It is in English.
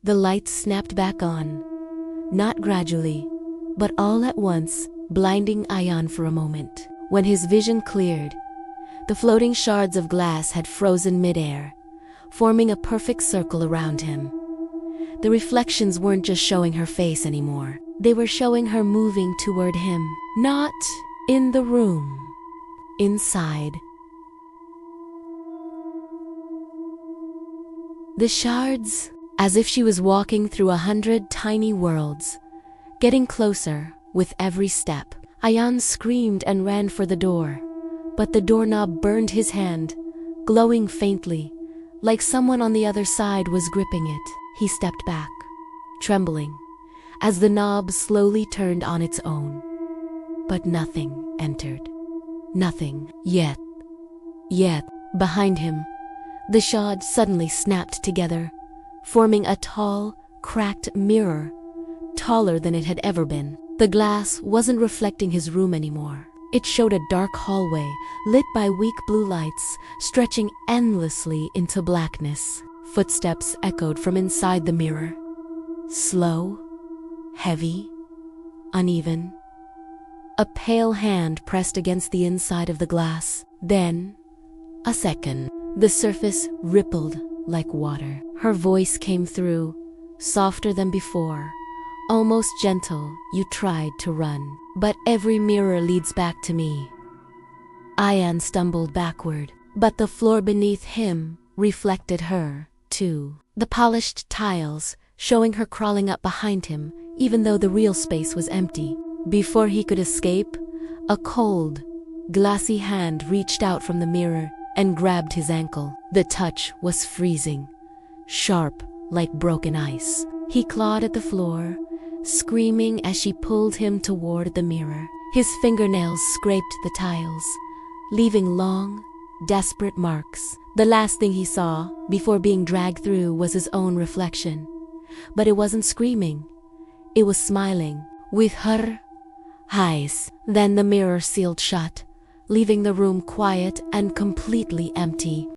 The lights snapped back on, not gradually, but all at once, blinding Ayan for a moment. When his vision cleared, the floating shards of glass had frozen midair, forming a perfect circle around him. The reflections weren't just showing her face anymore. They were showing her moving toward him. Not in the room. Inside. The shards, as if she was walking through 100 tiny worlds, getting closer with every step. Ayan screamed and ran for the door, but the doorknob burned his hand, glowing faintly, like someone on the other side was gripping it. He stepped back, trembling, as the knob slowly turned on its own. But nothing entered. Nothing. Yet, behind him, the shards suddenly snapped together, forming a tall, cracked mirror, taller than it had ever been. The glass wasn't reflecting his room anymore. It showed a dark hallway, lit by weak blue lights, stretching endlessly into blackness. Footsteps echoed from inside the mirror. Slow, heavy, uneven. A pale hand pressed against the inside of the glass. Then, a second. The surface rippled like water. Her voice came through, softer than before, almost gentle. You tried to run, but every mirror leads back to me. Ayan stumbled backward, but the floor beneath him reflected her, too. The polished tiles showing her crawling up behind him, even though the real space was empty. Before he could escape, a cold, glassy hand reached out from the mirror and grabbed his ankle. The touch was freezing, sharp like broken ice. He clawed at the floor, screaming as she pulled him toward the mirror. His fingernails scraped the tiles, leaving long, desperate marks. The last thing he saw before being dragged through was his own reflection. But it wasn't screaming. It was smiling with her eyes. Then the mirror sealed shut, leaving the room quiet and completely empty.